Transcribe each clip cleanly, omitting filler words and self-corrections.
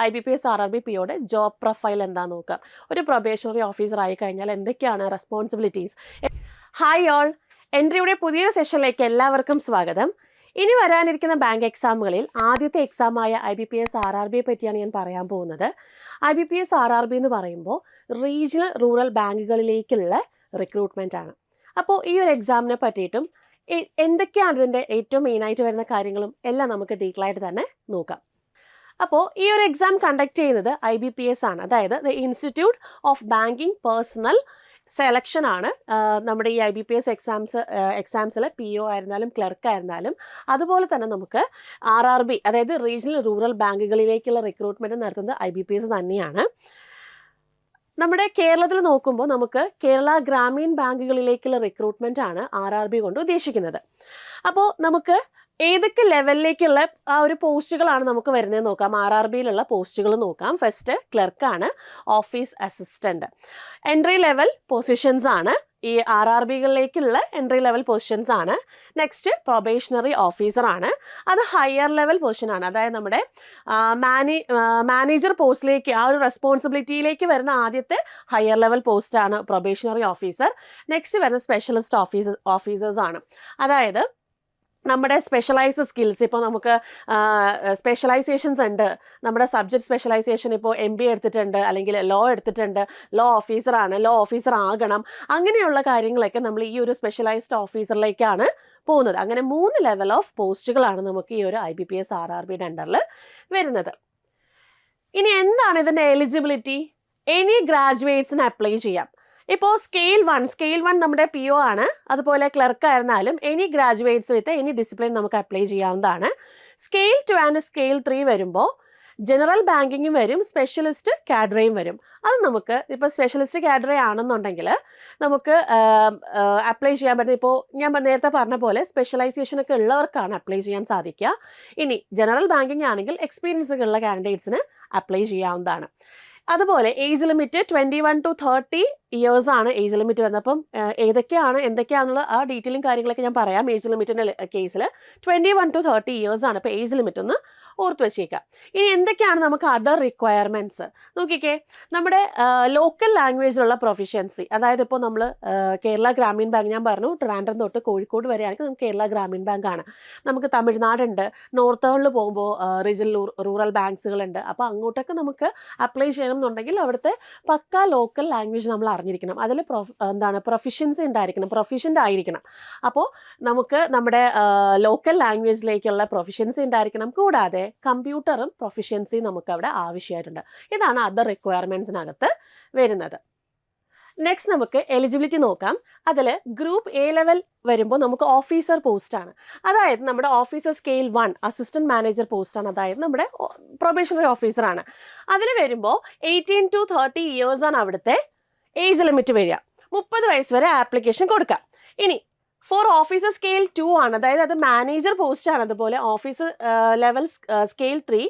IBPS RRB POയുടെ job profile എന്താണെന്ന് നോക്കാം. ഒരു പ്രൊബേഷണറി ഓഫീസർ ആയി കഴിഞ്ഞാൽ എന്തൊക്കെയാണ് റെസ്പോൺസിബിലിറ്റീസ്. ഹായ് ഓൾ, എൻട്രിയുടെ പുതിയൊരു സെഷനിലേക്ക് എല്ലാവർക്കും സ്വാഗതം. ഇനി വരാനിരിക്കുന്ന ബാങ്ക് എക്സാമുകളിൽ ആദ്യത്തെ എക്സാമായ IBPS RRBയെ പറ്റിയാണ് ഞാൻ പറയാൻ പോകുന്നത്. IBPS RRB എന്ന് പറയുമ്പോൾ റീജിയണൽ റൂറൽ ബാങ്കുകളിലേക്കുള്ള റിക്രൂട്ട്മെൻ്റ് ആണ്. അപ്പോൾ ഈ ഒരു എക്സാമിനെ പറ്റിയിട്ടും എന്തൊക്കെയാണ് ഇതിൻ്റെ ഏറ്റവും മെയിനായിട്ട് വരുന്ന കാര്യങ്ങളും എല്ലാം നമുക്ക് ഡീറ്റെയിൽ ആയിട്ട് തന്നെ നോക്കാം. അപ്പോൾ ഈ ഒരു എക്സാം കണ്ടക്ട് ചെയ്യുന്നത് IBPS ആണ്, അതായത് the institute of banking personal selection ആണ്. നമ്മുടെ ഈ IBPS എക്സാംസിൽ PO ആയിരുന്നാലും ക്ലർക്ക് ആയിരുന്നാലും അതുപോലെ തന്നെ നമുക്ക് RRB, അതായത് റീജിയണൽ റൂറൽ ബാങ്കുകളിലേക്കുള്ള റിക്രൂട്ട്മെൻറ്റ് നടത്തുന്നത് IBPS തന്നെയാണ്. നമ്മുടെ കേരളത്തിൽ നോക്കുമ്പോൾ നമുക്ക് കേരള ഗ്രാമീൺ ബാങ്കുകളിലേക്കുള്ള റിക്രൂട്ട്മെൻ്റ് ആണ് RRB കൊണ്ട് ഉദ്ദേശിക്കുന്നത്. അപ്പോൾ നമുക്ക് ഏതൊക്കെ ലെവലിലേക്കുള്ള ആ ഒരു പോസ്റ്റുകളാണ് നമുക്ക് വരുന്നതെന്ന് നോക്കാം. RRBയിലുള്ള പോസ്റ്റുകൾ നോക്കാം. ഫസ്റ്റ് ക്ലർക്കാണ്, office assistant. Entry level positions ആണ്, ഈ RRBകളിലേക്കുള്ള എൻട്രി ലെവൽ പൊസിഷൻസ് ആണ്. നെക്സ്റ്റ് പ്രൊബേഷണറി ഓഫീസറാണ്, അത് ഹയർ ലെവൽ പൊസിഷനാണ്. അതായത് നമ്മുടെ മാനേജർ പോസ്റ്റിലേക്ക്, ആ ഒരു റെസ്പോൺസിബിലിറ്റിയിലേക്ക് വരുന്ന ആദ്യത്തെ ഹയർ ലെവൽ പോസ്റ്റാണ് പ്രൊബേഷണറി ഓഫീസർ. നെക്സ്റ്റ് വരുന്ന സ്പെഷ്യലിസ്റ്റ് ഓഫീസേഴ്സാണ്. അതായത് നമ്മുടെ സ്പെഷ്യലൈസ്ഡ് സ്കിൽസ്, ഇപ്പോൾ നമുക്ക് സ്പെഷ്യലൈസേഷൻസ് ഉണ്ട്. നമ്മുടെ സബ്ജക്റ്റ് സ്പെഷ്യലൈസേഷൻ ഇപ്പോൾ MBA എടുത്തിട്ടുണ്ട്, അല്ലെങ്കിൽ ലോ എടുത്തിട്ടുണ്ട്, ലോ ഓഫീസർ ആകണം. അങ്ങനെയുള്ള കാര്യങ്ങളൊക്കെ നമ്മൾ ഈ ഒരു സ്പെഷ്യലൈസ്ഡ് ഓഫീസറിലേക്കാണ് പോകുന്നത്. അങ്ങനെ 3 ലെവൽ ഓഫ് പോസ്റ്റുകളാണ് നമുക്ക് ഈ ഒരു IBPS RRBയുടെ അണ്ടറിൽ വരുന്നത്. ഇനി എന്താണ് ഇതിൻ്റെ എലിജിബിലിറ്റി? എനി ഗ്രാജുവേറ്റ്സിന് അപ്ലൈ ചെയ്യാം. ഇപ്പോൾ സ്കെയിൽ 1 നമ്മുടെ PO ആണ്, അതുപോലെ ക്ലർക്ക് ആയിരുന്നാലും any graduates with any discipline നമുക്ക് അപ്ലൈ ചെയ്യാവുന്നതാണ്. സ്കെയിൽ 2 ആൻഡ് സ്കെയിൽ 3 വരുമ്പോൾ ജനറൽ ബാങ്കിങ്ങും വരും, സ്പെഷ്യലിസ്റ്റ് കാഡ്രയും വരും. അത് നമുക്ക് ഇപ്പോൾ സ്പെഷ്യലിസ്റ്റ് കാഡ്ര ആണെന്നുണ്ടെങ്കിൽ നമുക്ക് അപ്ലൈ ചെയ്യാൻ പറ്റുന്നത്, ഇപ്പോൾ ഞാൻ നേരത്തെ പറഞ്ഞ പോലെ സ്പെഷ്യലൈസേഷനൊക്കെ ഉള്ളവർക്കാണ് അപ്ലൈ ചെയ്യാൻ സാധിക്കുക. ഇനി ജനറൽ ബാങ്കിങ് ആണെങ്കിൽ എക്സ്പീരിയൻസ് ഉള്ള കാൻഡിഡേറ്റ്സിന് അപ്ലൈ ചെയ്യാവുന്നതാണ്. അതുപോലെ ഏജ് ലിമിറ്റ് 21 to 30 ഇയേഴ്സ് ആണ് ഏജ് ലിമിറ്റ് വരുന്നത്. അപ്പം എന്തൊക്കെയാണെന്നുള്ള ആ ഡീറ്റെയിലും കാര്യങ്ങളൊക്കെ ഞാൻ പറയാം. ഏജ് ലിമിറ്റിൻ്റെ കേസിൽ 21 to 30 ഇയേഴ്സ് ആണ്. അപ്പോൾ ഏജ് ലിമിറ്റ് ഒന്ന് ഓർത്ത് വെച്ചേക്കാം. ഇനി എന്തൊക്കെയാണ് നമുക്ക് അതർ റിക്വയർമെൻറ്റ്സ് നോക്കിക്കേ. നമ്മുടെ ലോക്കൽ ലാംഗ്വേജിലുള്ള പ്രൊഫിഷ്യൻസി, അതായത് ഇപ്പോൾ നമ്മൾ കേരള ഗ്രാമീൺ ബാങ്ക്, ഞാൻ പറഞ്ഞു ട്രിവാൻഡ്രം തൊട്ട് കോഴിക്കോട് വരെയാണെങ്കിൽ നമുക്ക് കേരള ഗ്രാമീൺ ബാങ്ക് ആണ്. നമുക്ക് തമിഴ്നാടുണ്ട്, നോർത്തേണിൽ പോകുമ്പോൾ റീജിയണൽ റൂറൽ ബാങ്ക്സുകളുണ്ട്. അപ്പോൾ അങ്ങോട്ടൊക്കെ നമുക്ക് അപ്ലൈ ചെയ്യണം എന്നുണ്ടെങ്കിൽ അവിടുത്തെ പക്ക ലോക്കൽ ലാംഗ്വേജ് നമ്മൾ അറിഞ്ഞിരിക്കണം. അതിൽ പ്രൊഫിഷ്യൻസി ഉണ്ടായിരിക്കണം, പ്രൊഫിഷ്യൻ്റ് ആയിരിക്കണം. അപ്പോൾ നമുക്ക് നമ്മുടെ ലോക്കൽ ലാംഗ്വേജിലേക്കുള്ള പ്രൊഫിഷ്യൻസി ഉണ്ടായിരിക്കണം. കൂടാതെ കമ്പ്യൂട്ടറും പ്രൊഫിഷ്യൻസി നമുക്ക് അവിടെ ആവശ്യമായിട്ടുണ്ട്. ഇതാണ് അതർ റിക്വയർമെൻറ്റ്സിനകത്ത് വരുന്നത്. നെക്സ്റ്റ് നമുക്ക് എലിജിബിലിറ്റി നോക്കാം. അതിൽ ഗ്രൂപ്പ് A ലെവൽ വരുമ്പോൾ നമുക്ക് ഓഫീസർ പോസ്റ്റാണ്. അതായത് നമ്മുടെ ഓഫീസർ സ്കെയിൽ 1 അസിസ്റ്റൻറ്റ് മാനേജർ പോസ്റ്റാണ്, അതായത് നമ്മുടെ പ്രൊബേഷണറി ഓഫീസറാണ്. അതിൽ വരുമ്പോൾ 18 to 30 ഇയേഴ്സാണ് അവിടുത്തെ ഏജ് ലിമിറ്റ് വരിക. 30 വയസ്സ് വരെ ആപ്ലിക്കേഷൻ കൊടുക്കാം. ഇനി ഫോർ ഓഫീസർ സ്കെയിൽ 2 ആണ്, അതായത് അത് മാനേജർ പോസ്റ്റാണ്. അതുപോലെ officer level scale 3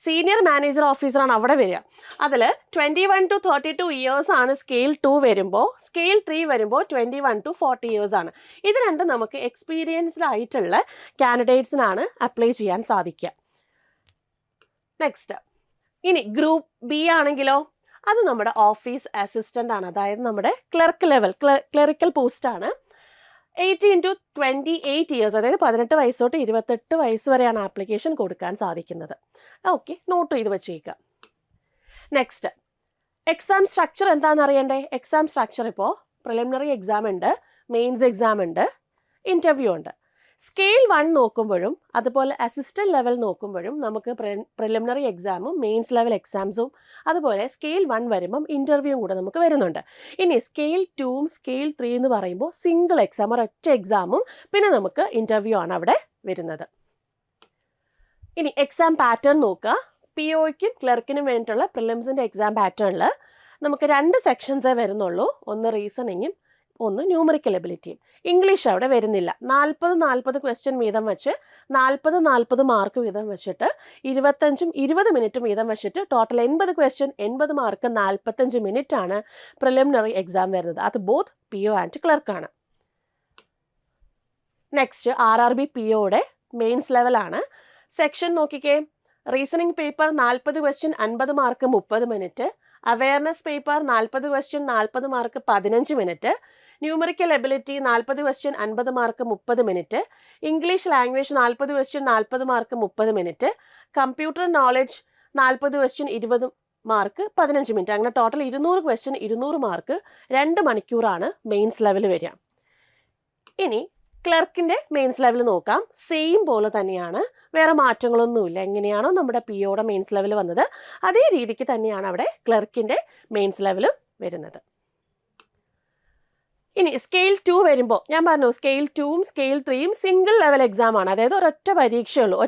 senior manager ഓഫീസറാണ് അവിടെ വരിക. അതിൽ 21 to 32 ഇയേഴ്സ് ആണ് സ്കെയിൽ 2 വരുമ്പോൾ. സ്കെയിൽ 3 വരുമ്പോൾ 21 to 40 ഇയേഴ്സ് ആണ്. ഇത് രണ്ടും നമുക്ക് എക്സ്പീരിയൻസ്ഡ് ആയിട്ടുള്ള കാൻഡിഡേറ്റ്സിനാണ് അപ്ലൈ ചെയ്യാൻ സാധിക്കുക. നെക്സ്റ്റ്, ഇനി ഗ്രൂപ്പ് B ആണെങ്കിലോ അത് നമ്മുടെ ഓഫീസ് അസിസ്റ്റൻ്റ് ആണ്, അതായത് നമ്മുടെ ക്ലർക്ക് ലെവൽ ക്ലറിക്കൽ പോസ്റ്റാണ്. 18 to 28 ഇയേഴ്സ്, അതായത് 18 വയസ്സ് തൊട്ട് 28 വയസ്സ് വരെയാണ് ആപ്ലിക്കേഷൻ കൊടുക്കാൻ സാധിക്കുന്നത്. ഓക്കെ, നോട്ട് ചെയ്ത് വെച്ചേക്കാം. നെക്സ്റ്റ്, എക്സാം സ്ട്രക്ചർ എന്താണെന്ന് അറിയണ്ടേ? എക്സാം സ്ട്രക്ചർ ഇപ്പോൾ പ്രിലിമിനറി എക്സാം ഉണ്ട്, മെയിൻസ് എക്സാം ഉണ്ട്, ഇൻ്റർവ്യൂ ഉണ്ട്. സ്കെയിൽ 1 നോക്കുമ്പോഴും അതുപോലെ അസിസ്റ്റൻ്റ് ലെവൽ നോക്കുമ്പോഴും നമുക്ക് പ്രിലിമിനറി എക്സാമും മെയിൻസ് ലെവൽ എക്സാംസും അതുപോലെ സ്കെയിൽ 1 വരുമ്പം ഇൻ്റർവ്യൂവും കൂടെ നമുക്ക് വരുന്നുണ്ട്. ഇനി സ്കെയിൽ 2ഉം സ്കെയിൽ 3 എന്ന് പറയുമ്പോൾ സിംഗിൾ എക്സാം, ഒരൊറ്റ എക്സാമും പിന്നെ നമുക്ക് ഇൻ്റർവ്യൂ ആണ് അവിടെ വരുന്നത്. ഇനി എക്സാം പാറ്റേൺ നോക്കുക. POയ്ക്കും ക്ലർക്കിനും വേണ്ടിയിട്ടുള്ള പ്രിലിംസിൻ്റെ എക്സാം പാറ്റേണിൽ നമുക്ക് 2 സെക്ഷൻസേ വരുന്നുള്ളൂ. ഒന്ന് റീസണിങ്ങും ഒന്ന് ന്യൂമറിക്കൽ എബിലിറ്റിയും. ഇംഗ്ലീഷ് അവിടെ വരുന്നില്ല. 40 ക്വസ്റ്റ്യൻ വീതം വെച്ച് 40 മാർക്ക് വീതം വെച്ചിട്ട് 25 20 മിനിറ്റ് വീതം വെച്ചിട്ട് ടോട്ടൽ 80 ക്വസ്റ്റ്യൻ 80 മാർക്ക് 45 മിനിറ്റ് ആണ് പ്രിലിമിനറി എക്സാം വരുന്നത്. അത് ബോത്ത് PO ആൻഡ് ക്ലർക്കാണ്. നെക്സ്റ്റ് RRB POയുടെ മെയിൻസ് ലെവലാണ്. സെക്ഷൻ നോക്കിക്കേ, reasoning paper 40 question 50 mark 30 minute, awareness paper 40 question 40 mark 15 minute, numerical ability 40 question 50 mark 30 minute, English language 40 question 40 mark 30 minute, computer knowledge 40 question 20 mark 15 minute. അങ്ങനെ total 200 question 200 mark 2 മണിക്കൂറാണ് mains level വരിക. ഇനി ക്ലർക്കിൻ്റെ mains level നോക്കാം. Same പോലെ തന്നെയാണ്, വേറെ മാറ്റങ്ങളൊന്നുമില്ല. എങ്ങനെയാണോ നമ്മുടെ പി ഒയുടെ മെയിൻസ് ലെവൽ വന്നത് അതേ രീതിക്ക് തന്നെയാണ് അവിടെ ക്ലർക്കിൻ്റെ മെയിൻസ് ലെവലും വരുന്നത്. ഇനി സ്കെയിൽ 2 വരുമ്പോൾ ഞാൻ പറഞ്ഞു സ്കെയിൽ 2ഉം സ്കെയിൽ 3യും സിംഗിൾ ലെവൽ എക്സാം ആണ്. അതായത് ഒരൊറ്റ പരീക്ഷയുള്ളൂ,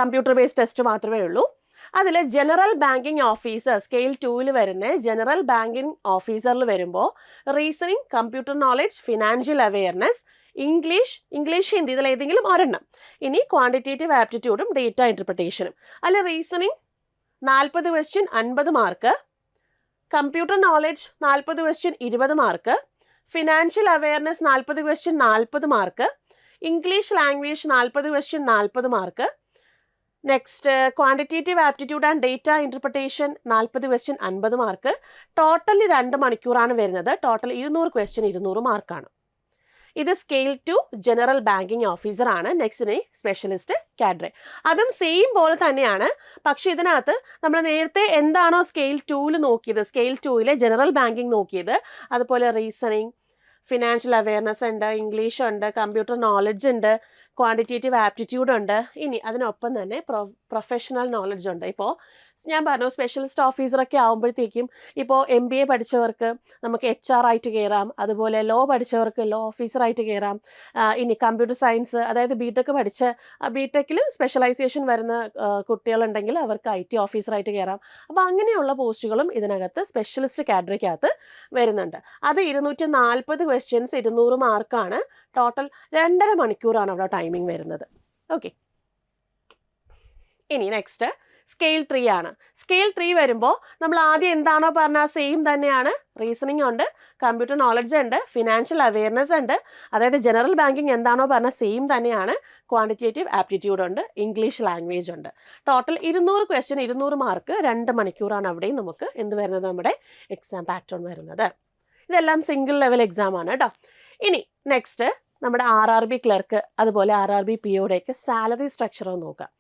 കമ്പ്യൂട്ടർ ബേസ്ഡ് ടെസ്റ്റ് മാത്രമേ ഉള്ളൂ. അതിൽ ജനറൽ ബാങ്കിങ് ഓഫീസർ സ്കെയിൽ 2ൽ വരുന്ന ജനറൽ ബാങ്കിങ് ഓഫീസറിൽ വരുമ്പോൾ reasoning, computer knowledge, financial awareness, English Hindi ഇതിൽ ഏതെങ്കിലും ഒരെണ്ണം. ഇനി ക്വാണ്ടിറ്റേറ്റീവ് ആപ്റ്റിറ്റ്യൂഡും ഡേറ്റ ഇൻ്റർപ്രിട്ടേഷനും. അതിൽ reasoning 40 question 50 mark, computer knowledge 40 question 20 mark, financial awareness 40 question 40 mark, English language 40 question 40 mark, next quantitative aptitude and data interpretation 40 question 50 mark. Total 2 മണിക്കൂറാണ് വരുന്നത്. Total 200 question 200 മാർക്കാണ്. ഇത് scale 2 general banking officer ആണ്. Next specialist കാഡ്രെ, അതും same പോലെ തന്നെയാണ്. പക്ഷെ ഇതിനകത്ത് നമ്മൾ നേരത്തെ എന്താണോ സ്കെയിൽ 2ൽ നോക്കിയത്, സ്കെയിൽ 2ലെ ജനറൽ ബാങ്കിങ് നോക്കിയത്, അതുപോലെ റീസണിങ്, ഫിനാൻഷ്യൽ അവെയർനെസ് ഉണ്ട്, ഇംഗ്ലീഷ് ഉണ്ട്, കമ്പ്യൂട്ടർ നോളജ് ഉണ്ട്, ക്വാണ്ടിറ്റേറ്റീവ് ആപ്റ്റിറ്റ്യൂഡ് ഉണ്ട്. ഇനി അതിനൊപ്പം തന്നെ പ്രൊഫഷണൽ നോളജ് ഉണ്ട്. ഇപ്പോൾ ഞാൻ പറഞ്ഞു സ്പെഷ്യലിസ്റ്റ് ഓഫീസറൊക്കെ ആകുമ്പോഴത്തേക്കും ഇപ്പോൾ MBA പഠിച്ചവർക്ക് നമുക്ക് HR ആയിട്ട് കയറാം, അതുപോലെ ലോ പഠിച്ചവർക്ക് ലോ ഓഫീസറായിട്ട് കയറാം. ഇനി കമ്പ്യൂട്ടർ സയൻസ്, അതായത് BTech പഠിച്ച് BTechൽ സ്പെഷ്യലൈസേഷൻ വരുന്ന കുട്ടികളുണ്ടെങ്കിൽ അവർക്ക് IT ഓഫീസറായിട്ട് കയറാം. അപ്പോൾ അങ്ങനെയുള്ള പോസ്റ്റുകളും ഇതിനകത്ത് സ്പെഷ്യലിസ്റ്റ് കാഡറിക്കകത്ത് വരുന്നുണ്ട്. അത് 240 ക്വസ്റ്റ്യൻസ് 200 മാർക്കാണ്. ടോട്ടൽ 2.5 മണിക്കൂറാണ് അവിടെ ടൈമിംഗ് വരുന്നത്. ഓക്കെ, ഇനി നെക്സ്റ്റ് സ്കെയിൽ 3 ആണ്. സ്കെയിൽ 3 വരുമ്പോൾ നമ്മൾ ആദ്യം എന്താണോ പറഞ്ഞാൽ സെയിം തന്നെയാണ്. റീസണിങ് ഉണ്ട്, കമ്പ്യൂട്ടർ നോളജ് ഉണ്ട്, ഫിനാൻഷ്യൽ അവെയർനെസ് ഉണ്ട്, അതായത് ജനറൽ ബാങ്കിങ് എന്താണോ പറഞ്ഞാൽ സെയിം തന്നെയാണ്. ക്വാണ്ടിറ്റേറ്റീവ് ആപ്റ്റിറ്റ്യൂഡ് ഉണ്ട്, ഇംഗ്ലീഷ് ലാംഗ്വേജ് ഉണ്ട്. ടോട്ടൽ 200 ക്വസ്റ്റ്യൻ 200 മാർക്ക് 2 മണിക്കൂറാണ് അവിടെയും നമുക്ക് എന്ത് വരുന്നത്, നമ്മുടെ എക്സാം പാറ്റേൺ വരുന്നത്. ഇതെല്ലാം സിംഗിൾ ലെവൽ എക്സാം ആണ് കേട്ടോ. ഇനി നെക്സ്റ്റ് നമ്മുടെ RRB ക്ലർക്ക്, അതുപോലെ RRB POയുടെയൊക്കെ സാലറി സ്ട്രക്ചർ ഒന്ന് നോക്കാം.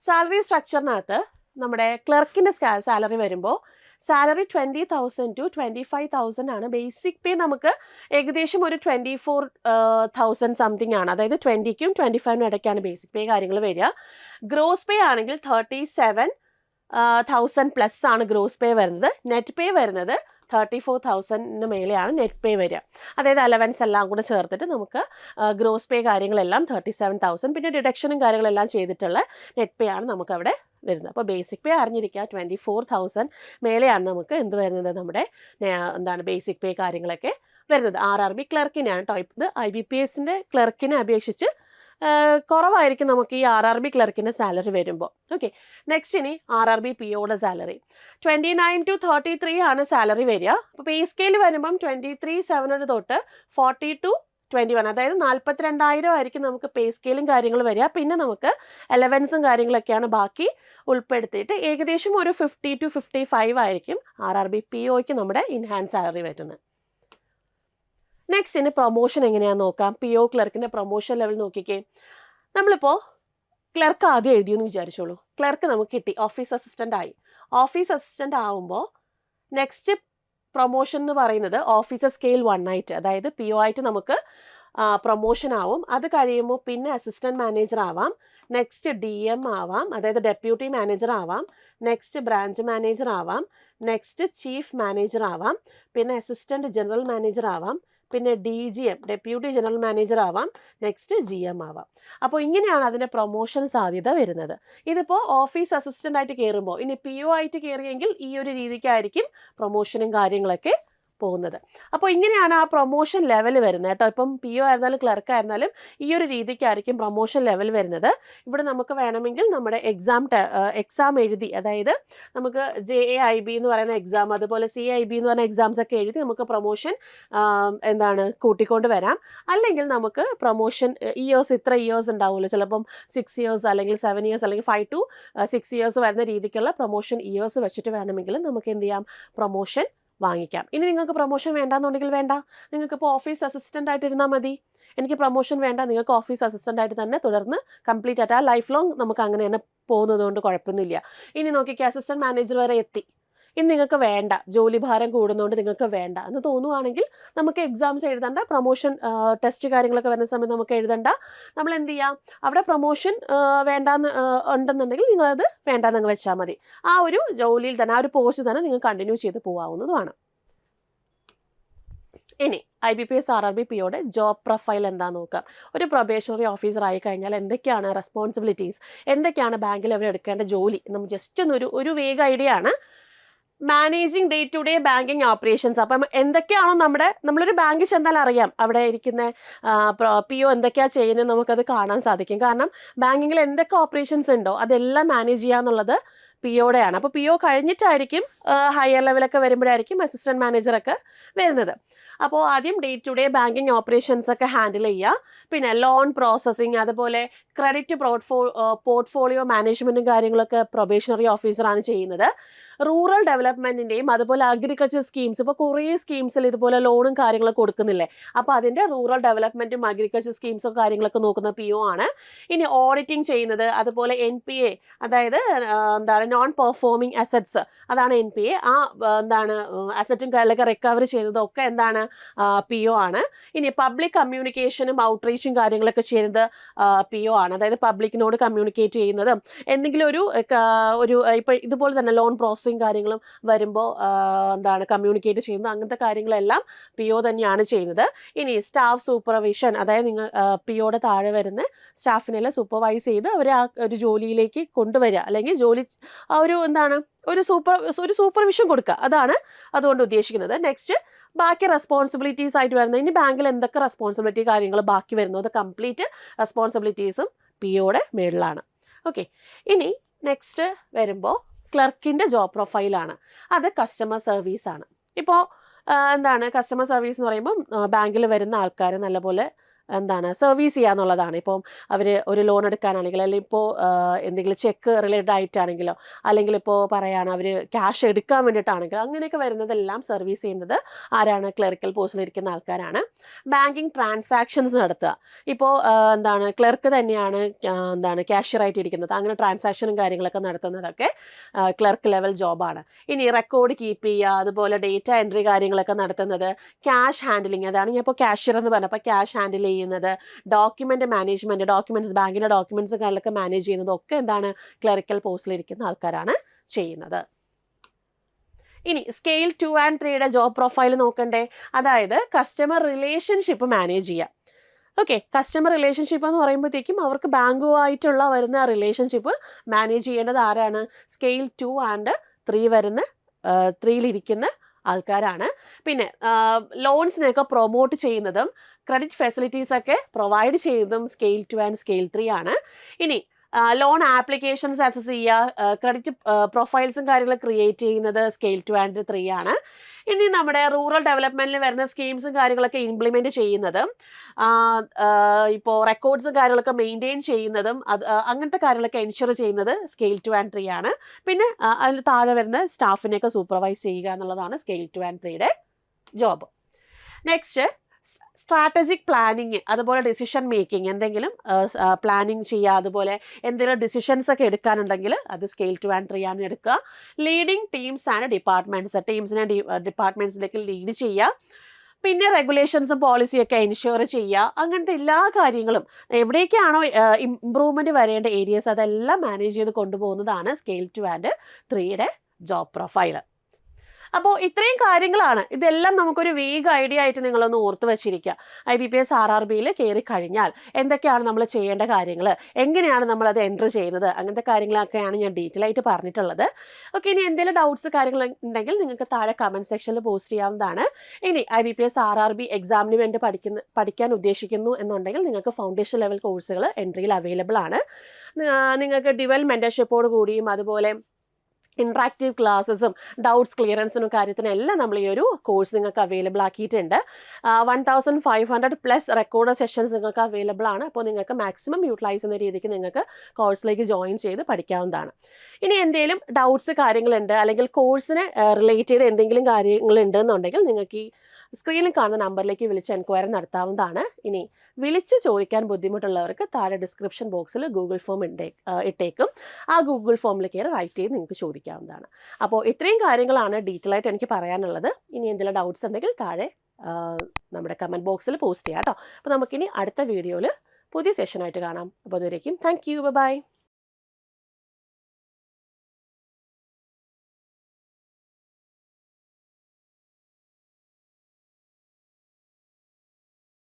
സാലറി സ്ട്രക്ചറിനകത്ത് നമ്മുടെ ക്ലർക്കിൻ്റെ സാലറി വരുമ്പോൾ സാലറി 20,000 to 25,000 ആണ്. ബേസിക് പേ നമുക്ക് ഏകദേശം ഒരു 24,000 സംതിങ് ആണ്. അതായത് 20ക്കും 25നും ഇടയ്ക്കാണ് ബേസിക് പേ കാര്യങ്ങൾ വരിക. ഗ്രോസ് പേ ആണെങ്കിൽ 37,000 പ്ലസ് ആണ് ഗ്രോസ് പേ വരുന്നത്. നെറ്റ് പേ വരുന്നത് 34,000 മേലെയാണ് നെറ്റ് പേ വരിക. അതായത് അലവൻസ് എല്ലാം കൂടെ ചേർത്തിട്ട് നമുക്ക് ഗ്രോസ് പേ കാര്യങ്ങളെല്ലാം 37,000, പിന്നെ ഡിഡക്ഷനും കാര്യങ്ങളെല്ലാം ചെയ്തിട്ടുള്ള നെറ്റ് പേ ആണ് നമുക്കവിടെ വരുന്നത്. അപ്പോൾ ബേസിക് പേ അറിഞ്ഞിരിക്കുക 24,000 മേലെയാണ് നമുക്ക് എന്ത് വരുന്നത്, നമ്മുടെ ബേസിക് പേ കാര്യങ്ങളൊക്കെ വരുന്നത്. RRB ക്ലർക്കിനാണ് കേട്ടോ. ഇത് IBPSൻ്റെ ക്ലർക്കിനെ അപേക്ഷിച്ച് കുറവായിരിക്കും നമുക്ക് ഈ RRB ക്ലർക്കിൻ്റെ സാലറി വരുമ്പോൾ. ഓക്കെ, നെക്സ്റ്റ് ഇനി RRB POയുടെ സാലറി 29 to 33 ആണ് സാലറി വരിക. അപ്പോൾ പേ സ്കെയിൽ വരുമ്പം 23,700 തൊട്ട് 40 to 21, അതായത് 42,000 ആയിരിക്കും നമുക്ക് പേ സ്കെയിലും കാര്യങ്ങൾ വരിക. പിന്നെ നമുക്ക് അലവൻസും കാര്യങ്ങളൊക്കെയാണ് ബാക്കി ഉൾപ്പെടുത്തിയിട്ട് ഏകദേശം ഒരു 50 to 55 ആയിരിക്കും RRB POയ്ക്ക് നമ്മുടെ ഇൻഹാൻസ് സാലറി വരുന്നത്. നെക്സ്റ്റ് ഇനി പ്രൊമോഷൻ എങ്ങനെയാണെന്ന് നോക്കാം. PO ക്ലർക്കിൻ്റെ പ്രൊമോഷൻ ലെവൽ നോക്കിക്കേ. നമ്മളിപ്പോൾ ക്ലർക്ക് ആദ്യം എഴുതിയെന്ന് വിചാരിച്ചോളൂ. ക്ലർക്ക് നമുക്ക് കിട്ടി, ഓഫീസ് അസിസ്റ്റൻ്റ് ആയി. ഓഫീസ് അസിസ്റ്റൻ്റ് ആവുമ്പോൾ നെക്സ്റ്റ് പ്രൊമോഷൻ എന്ന് പറയുന്നത് ഓഫീസർ സ്കെയിൽ 1 ആയിട്ട്, അതായത് PO ആയിട്ട് നമുക്ക് പ്രൊമോഷൻ ആവും. അത് കഴിയുമ്പോൾ പിന്നെ അസിസ്റ്റൻറ്റ് മാനേജർ ആവാം, നെക്സ്റ്റ് DM ആവാം, അതായത് ഡെപ്യൂട്ടി മാനേജർ ആവാം, നെക്സ്റ്റ് ബ്രാഞ്ച് മാനേജർ ആവാം, നെക്സ്റ്റ് ചീഫ് മാനേജർ ആവാം, പിന്നെ അസിസ്റ്റൻറ്റ് ജനറൽ മാനേജർ ആവാം, പിന്നെ DGM ഡെപ്യൂട്ടി ജനറൽ മാനേജർ ആവാം, നെക്സ്റ്റ് GM ആവാം. അപ്പോൾ ഇങ്ങനെയാണ് അതിൻ്റെ പ്രൊമോഷൻ സാധ്യത വരുന്നത്. ഇതിപ്പോൾ ഓഫീസ് അസിസ്റ്റൻ്റ് ആയിട്ട് കയറുമ്പോൾ, ഇനി PO ആയിട്ട് കയറിയെങ്കിൽ ഈ ഒരു രീതിക്കായിരിക്കും പ്രൊമോഷനും കാര്യങ്ങളൊക്കെ പോകുന്നത്. അപ്പോൾ ഇങ്ങനെയാണ് ആ പ്രൊമോഷൻ ലെവൽ വരുന്നത് കേട്ടോ. ഇപ്പം PO ആയിരുന്നാലും ക്ലർക്ക് ആയിരുന്നാലും ഈ ഒരു രീതിക്കായിരിക്കും പ്രൊമോഷൻ ലെവൽ വരുന്നത്. ഇവിടെ നമുക്ക് വേണമെങ്കിൽ നമ്മുടെ എക്സാം എഴുതി, അതായത് നമുക്ക് JAIB എന്ന് പറയുന്ന എക്സാം, അതുപോലെ CIB എന്ന് പറയുന്ന എക്സാംസ് ഒക്കെ എഴുതി നമുക്ക് പ്രൊമോഷൻ കൂട്ടിക്കൊണ്ട് വരാം. അല്ലെങ്കിൽ നമുക്ക് പ്രൊമോഷൻ ഇത്ര ഇയേഴ്സ് ഉണ്ടാവുമല്ലോ, ചിലപ്പം 6 ഇയേഴ്സ് അല്ലെങ്കിൽ 7 ഇയേഴ്സ് അല്ലെങ്കിൽ 5 to 6 ഇയേഴ്സ് വരുന്ന രീതിക്കുള്ള പ്രൊമോഷൻ ഇയേഴ്സ് വെച്ചിട്ട് വേണമെങ്കിൽ നമുക്ക് എന്ത് ചെയ്യാം, പ്രൊമോഷൻ വാങ്ങിക്കാം. ഇനി നിങ്ങൾക്ക് പ്രൊമോഷൻ വേണ്ടാന്നുണ്ടെങ്കിൽ വേണ്ട, നിങ്ങൾക്കിപ്പോൾ ഓഫീസ് അസിസ്റ്റൻ്റ് ആയിട്ട് ഇരുന്നാൽ മതി. എനിക്ക് പ്രൊമോഷൻ വേണ്ട, നിങ്ങൾക്ക് ഓഫീസ് അസിസ്റ്റൻ്റ് ആയിട്ട് തന്നെ തുടർന്ന് കംപ്ലീറ്റ് ആയിട്ട് ആ ലൈഫ് ലോങ് നമുക്ക് അങ്ങനെ തന്നെ പോകുന്നത് കൊണ്ട് കുഴപ്പമൊന്നുമില്ല. ഇനി നോക്കിക്കുക, അസിസ്റ്റൻറ്റ് മാനേജർ വരെ എത്തി, ഇനി നിങ്ങൾക്ക് വേണ്ട, ജോലി ഭാരം കൂടുന്നതുകൊണ്ട് നിങ്ങൾക്ക് വേണ്ട എന്ന് തോന്നുവാണെങ്കിൽ നമുക്ക് എക്സാംസ് എഴുതണ്ട, പ്രൊമോഷൻ ടെസ്റ്റ് കാര്യങ്ങളൊക്കെ വരുന്ന സമയത്ത് നമുക്ക് എഴുതണ്ട. നമ്മൾ എന്ത് ചെയ്യാം, അവിടെ പ്രൊമോഷൻ വേണ്ടാന്ന് ഉണ്ടെന്നുണ്ടെങ്കിൽ നിങ്ങളത് വേണ്ടാന്നങ്ങ് വെച്ചാൽ മതി. ആ ഒരു ജോലിയിൽ തന്നെ, ആ ഒരു പോസ്റ്റ് തന്നെ നിങ്ങൾ കണ്ടിന്യൂ ചെയ്ത് പോകാവുന്നതുമാണ്. ഇനി IBPS RRB POയുടെ ജോബ് പ്രൊഫൈൽ എന്താണെന്ന് നോക്കാം. ഒരു പ്രൊബേഷണറി ഓഫീസർ ആയി കഴിഞ്ഞാൽ എന്തൊക്കെയാണ് റെസ്പോൺസിബിലിറ്റീസ്, എന്തൊക്കെയാണ് ബാങ്കിൽ അവർ എടുക്കേണ്ട ജോലി, നമുക്ക് ജസ്റ്റ് ഒരു വേഗ ഐഡിയ ആണ്. Managing day to day banking operations. അപ്പം എന്തൊക്കെയാണോ നമ്മളൊരു ബാങ്കിൽ ചെന്നാൽ അറിയാം അവിടെ ഇരിക്കുന്ന PO എന്തൊക്കെയാണ് ചെയ്യുന്നത് നമുക്കത് കാണാൻ സാധിക്കും. കാരണം ബാങ്കിങ്ങിൽ എന്തൊക്കെ ഓപ്പറേഷൻസ് ഉണ്ടോ അതെല്ലാം മാനേജ് ചെയ്യുക എന്നുള്ളത് POയുടെയാണ്. അപ്പോൾ PO കഴിഞ്ഞിട്ടായിരിക്കും ഹയർ ലെവലൊക്കെ വരുമ്പോഴായിരിക്കും അസിസ്റ്റൻറ്റ് മാനേജറൊക്കെ വരുന്നത്. അപ്പോൾ ആദ്യം day to day banking operations ഒക്കെ ഹാൻഡിൽ ചെയ്യുക. പിന്നെ ലോൺ പ്രോസസ്സിങ്, അതുപോലെ ക്രെഡിറ്റ് പോർട്ട്ഫോളിയോ മാനേജ്മെൻറ്റും കാര്യങ്ങളൊക്കെ പ്രൊബേഷണറി ഓഫീസറാണ് ചെയ്യുന്നത്. റൂറൽ ഡെവലപ്മെൻറ്റിൻ്റെയും അതുപോലെ അഗ്രികൾച്ചർ സ്കീംസ്, ഇപ്പോൾ കുറേ സ്കീംസിൽ ഇതുപോലെ ലോണും കാര്യങ്ങളൊക്കെ കൊടുക്കുന്നില്ലേ, അപ്പോൾ അതിൻ്റെ റൂറൽ ഡെവലപ്മെൻറ്റും അഗ്രികൾച്ചർ സ്കീംസും കാര്യങ്ങളൊക്കെ നോക്കുന്ന PO ആണ്. ഇനി ഓഡിറ്റിംഗ് ചെയ്യുന്നത്, അതുപോലെ NPA, അതായത് നോൺ പെർഫോമിംഗ് അസറ്റ്സ്, അതാണ് NPA. ആ അസറ്റും കാര്യങ്ങളൊക്കെ റിക്കവറി ചെയ്യുന്നതൊക്കെ PO ആണ്. ഇനി പബ്ലിക് കമ്മ്യൂണിക്കേഷനും ഔട്ട്റീച്ചും കാര്യങ്ങളൊക്കെ ചെയ്യുന്നത് PO ആണ്. അതായത് പബ്ലിക്കിനോട് കമ്മ്യൂണിക്കേറ്റ് ചെയ്യുന്നതും, എന്തെങ്കിലും ഒരു ഇപ്പോൾ ഇതുപോലെ തന്നെ ലോൺ പ്രോസസ്സിങ് കാര്യങ്ങളും വരുമ്പോൾ കമ്മ്യൂണിക്കേറ്റ് ചെയ്യുന്നത്, അങ്ങനത്തെ കാര്യങ്ങളെല്ലാം PO തന്നെയാണ് ചെയ്യുന്നത്. ഇനി സ്റ്റാഫ് സൂപ്പർവിഷൻ, അതായത് നിങ്ങൾ POയുടെ താഴെ വരുന്ന സ്റ്റാഫിനെല്ലാം സൂപ്പർവൈസ് ചെയ്ത് അവരെ ആ ഒരു ജോലിയിലേക്ക് കൊണ്ടുവരിക, അല്ലെങ്കിൽ ഒരു സൂപ്പർവിഷൻ കൊടുക്കുക, അതാണ് അതുകൊണ്ട് ഉദ്ദേശിക്കുന്നത്. നെക്സ്റ്റ് ബാക്കി റെസ്പോൺസിബിലിറ്റീസ് ആയിട്ട് വരുന്നത്, ഇനി ബാങ്കിൽ എന്തൊക്കെ റെസ്പോൺസിബിലിറ്റി കാര്യങ്ങൾ ബാക്കി വരുന്നു അത് കംപ്ലീറ്റ് റെസ്പോൺസിബിലിറ്റീസും POയുടെ മേളിലാണ്. ഓക്കെ, ഇനി നെക്സ്റ്റ് വരുമ്പോൾ ക്ലർക്കിൻ്റെ ജോബ് പ്രൊഫൈലാണ്. അത് കസ്റ്റമർ സർവീസാണ്. ഇപ്പോൾ കസ്റ്റമർ സർവീസ് എന്ന് പറയുമ്പോൾ ബാങ്കിൽ വരുന്ന ആൾക്കാർ നല്ലപോലെ സർവീസ് ചെയ്യുക എന്നുള്ളതാണ്. ഇപ്പം അവർ ഒരു ലോൺ എടുക്കാനാണെങ്കിൽ, അല്ലെങ്കിൽ ഇപ്പോൾ എന്തെങ്കിലും ചെക്ക് റിലേറ്റഡ് ആയിട്ടാണെങ്കിലോ, അല്ലെങ്കിൽ ഇപ്പോൾ പറയുകയാണ് അവർ ക്യാഷ് എടുക്കാൻ വേണ്ടിയിട്ടാണെങ്കിലോ, അങ്ങനെയൊക്കെ വരുന്നതെല്ലാം സർവീസ് ചെയ്യുന്നത് ആരാണ്, ക്ലറിക്കൽ പോസ്റ്റിലിരിക്കുന്ന ആൾക്കാരാണ്. ബാങ്കിങ് ട്രാൻസാക്ഷൻസ് നടത്തുക, ഇപ്പോൾ ക്ലർക്ക് തന്നെയാണ് ക്യാഷ്യറായിട്ട് ഇരിക്കുന്നത്, അങ്ങനെ ട്രാൻസാക്ഷനും കാര്യങ്ങളൊക്കെ നടത്തുന്നതൊക്കെ ക്ലർക്ക് ലെവൽ ജോബാണ്. ഇനി റെക്കോർഡ് കീപ്പ് ചെയ്യുക, അതുപോലെ ഡേറ്റ എൻട്രി കാര്യങ്ങളൊക്കെ നടത്തുന്നത്. ക്യാഷ് ഹാൻഡിലിങ്, അതാണ് ഞാൻ ഇപ്പോൾ ക്യാഷ്യർ എന്ന് പറഞ്ഞപ്പോൾ ക്യാഷ് ഹാൻഡിൽ ചെയ്യുന്നത്. ഡോക്യുമെന്റ് മാനേജ്മെന്റ്, ബാങ്കിന്റെ ഡോക്യുമെന്റ്സ് കാര്യങ്ങളൊക്കെ മാനേജ് ചെയ്യുന്നത് ഒക്കെ ക്ലറിക്കൽ പോസ്റ്റിലിരിക്കുന്ന ആൾക്കാരാണ് ചെയ്യുന്നത്. ഇനി സ്കെയിൽ 2 and 3യുടെ ജോബ് പ്രൊഫൈൽ നോക്കണ്ടേ, അതായത് കസ്റ്റമർ റിലേഷൻഷിപ്പ് മാനേജ് ചെയ്യുക. ഓക്കെ, കസ്റ്റമർ റിലേഷൻഷിപ്പ് എന്ന് പറയുമ്പോഴത്തേക്കും അവർക്ക് ബാങ്കുമായിട്ടുള്ള വരുന്ന റിലേഷൻഷിപ്പ് മാനേജ് ചെയ്യേണ്ടത് ആരാണ്, സ്കെയിൽ 2 and 3 വരുന്ന 3യിലിരിക്കുന്ന ആൾക്കാരാണ്. പിന്നെ ലോൺസിനെയൊക്കെ പ്രൊമോട്ട് ചെയ്യുന്നതും ക്രെഡിറ്റ് ഫെസിലിറ്റീസൊക്കെ പ്രൊവൈഡ് ചെയ്യുന്നതും സ്കെയിൽ 2 and സ്കെയിൽ 3 ആണ്. ഇനി ലോൺ ആപ്ലിക്കേഷൻസ് അസസ് ചെയ്യുക, ക്രെഡിറ്റ് പ്രൊഫൈൽസും കാര്യങ്ങളും ക്രിയേറ്റ് ചെയ്യുന്നത് സ്കെയിൽ 2 and 3 ആണ്. ഇനി നമ്മുടെ റൂറൽ ഡെവലപ്മെൻറ്റിൽ വരുന്ന സ്കീംസും കാര്യങ്ങളൊക്കെ ഇംപ്ലിമെൻറ്റ് ചെയ്യുന്നതും, ഇപ്പോൾ റെക്കോർഡ്സും കാര്യങ്ങളൊക്കെ മെയിൻറ്റെയിൻ ചെയ്യുന്നതും, അങ്ങനത്തെ കാര്യങ്ങളൊക്കെ എൻഷുർ ചെയ്യുന്നത് സ്കെയിൽ 2 and 3 ആണ്. പിന്നെ അതിൽ താഴെ വരുന്ന സ്റ്റാഫിനെയൊക്കെ സൂപ്പർവൈസ് ചെയ്യുക എന്നുള്ളതാണ് സ്കെയിൽ 2 and 3യുടെ ജോബ്. നെക്സ്റ്റ് സ്ട്രാറ്റജിക് പ്ലാനിങ്, അതുപോലെ ഡിസിഷൻ മേക്കിംഗ്, എന്തെങ്കിലും പ്ലാനിങ് ചെയ്യുക, അതുപോലെ എന്തെങ്കിലും ഡിസിഷൻസ് ഒക്കെ എടുക്കാനുണ്ടെങ്കിൽ അത് സ്കെയിൽ 2 and 3 ആണ് എടുക്കുക. ലീഡിങ് ടീംസ് ആൻഡ് ഡിപ്പാർട്ട്മെൻറ്റ്സ്, ടീംസിനെ ഡിപ്പാർട്ട്മെൻറ്റ്സിലേക്ക് ലീഡ് ചെയ്യുക. പിന്നെ റെഗുലേഷൻസും പോളിസിയൊക്കെ എൻഷുർ ചെയ്യുക. അങ്ങനത്തെ എല്ലാ കാര്യങ്ങളും എവിടേക്കാണോ ഇംപ്രൂവ്മെൻറ്റ് വരേണ്ട ഏരിയസ് അതെല്ലാം മാനേജ് ചെയ്ത് കൊണ്ടുപോകുന്നതാണ് സ്കെയിൽ 2 and 3യുടെ ജോബ് പ്രൊഫൈൽ. അപ്പോൾ ഇത്രയും കാര്യങ്ങളാണ്. ഇതെല്ലാം നമുക്കൊരു വേഗ ഐഡിയ ആയിട്ട് നിങ്ങളൊന്ന് ഓർത്ത് വെച്ചിരിക്കുക. IBPS RRBയിൽ കയറി കഴിഞ്ഞാൽ എന്തൊക്കെയാണ് നമ്മൾ ചെയ്യേണ്ട കാര്യങ്ങൾ, എങ്ങനെയാണ് നമ്മളത് എൻറ്റർ ചെയ്യുന്നത്, അങ്ങനത്തെ കാര്യങ്ങളൊക്കെയാണ് ഞാൻ ഡീറ്റെയിൽ ആയിട്ട് പറഞ്ഞിട്ടുള്ളത്. ഓക്കെ, ഇനി എന്തെങ്കിലും ഡൗട്ട്സ് കാര്യങ്ങൾ ഉണ്ടെങ്കിൽ നിങ്ങൾക്ക് താഴെ കമൻറ്റ് സെക്ഷനിൽ പോസ്റ്റ് ചെയ്യാവുന്നതാണ്. ഇനി IBPS RRB എക്സാമിന് വേണ്ടി പഠിക്കാൻ ഉദ്ദേശിക്കുന്നു എന്നുണ്ടെങ്കിൽ നിങ്ങൾക്ക് ഫൗണ്ടേഷൻ ലെവൽ കോഴ്സുകൾ എൻട്രിയിൽ അവൈലബിൾ ആണ്. നിങ്ങൾക്ക് ഡിവൽ മെൻറ്റർഷിപ്പോട് കൂടിയും അതുപോലെ ഇൻട്രാക്റ്റീവ് ക്ലാസ്സസും ഡൗട്ട്സ് ക്ലിയറൻസിനും കാര്യത്തിനും എല്ലാം നമ്മൾ ഈ ഒരു കോഴ്സ് നിങ്ങൾക്ക് അവൈലബിൾ ആക്കിയിട്ടുണ്ട്. 1500+ റെക്കോർഡ് സെഷൻസ് നിങ്ങൾക്ക് അവൈലബിൾ ആണ്. അപ്പോൾ നിങ്ങൾക്ക് മാക്സിമം യൂട്ടിലൈസ് ചെയ്യുന്ന രീതിക്ക് നിങ്ങൾക്ക് കോഴ്സിലേക്ക് ജോയിൻ ചെയ്ത് പഠിക്കാവുന്നതാണ്. ഇനി എന്തെങ്കിലും ഡൗട്ട്സ് കാര്യങ്ങളുണ്ട് അല്ലെങ്കിൽ കോഴ്സിനെ റിലേറ്റ് ചെയ്ത് എന്തെങ്കിലും കാര്യങ്ങളുണ്ട് എന്നുണ്ടെങ്കിൽ നിങ്ങൾക്ക് ഈ സ്ക്രീനിൽ കാണുന്ന നമ്പറിലേക്ക് വിളിച്ച് എൻക്വയറി നടത്താവുന്നതാണ്. ഇനി വിളിച്ച് ചോദിക്കാൻ ബുദ്ധിമുട്ടുള്ളവർക്ക് താഴെ ഡിസ്ക്രിപ്ഷൻ ബോക്സിൽ ഗൂഗിൾ ഫോം ഇട്ടേക്കും. ആ ഗൂഗിൾ ഫോമിൽ കയറി റൈറ്റ് ചെയ്ത് നിങ്ങൾക്ക് ചോദിക്കാവുന്നതാണ്. അപ്പോൾ ഇത്രയും കാര്യങ്ങളാണ് ഡീറ്റെയിൽ ആയിട്ട് എനിക്ക് പറയാനുള്ളത്. ഇനി എന്തെങ്കിലും ഡൗട്ട്സ് ഉണ്ടെങ്കിൽ താഴെ നമ്മുടെ കമൻറ്റ് ബോക്സിൽ പോസ്റ്റ് ചെയ്യാം കേട്ടോ. അപ്പോൾ നമുക്കിനി അടുത്ത വീഡിയോയിൽ പുതിയ സെഷനായിട്ട് കാണാം. അപ്പോൾ അതുവരേക്കും താങ്ക് യു, ബൈ.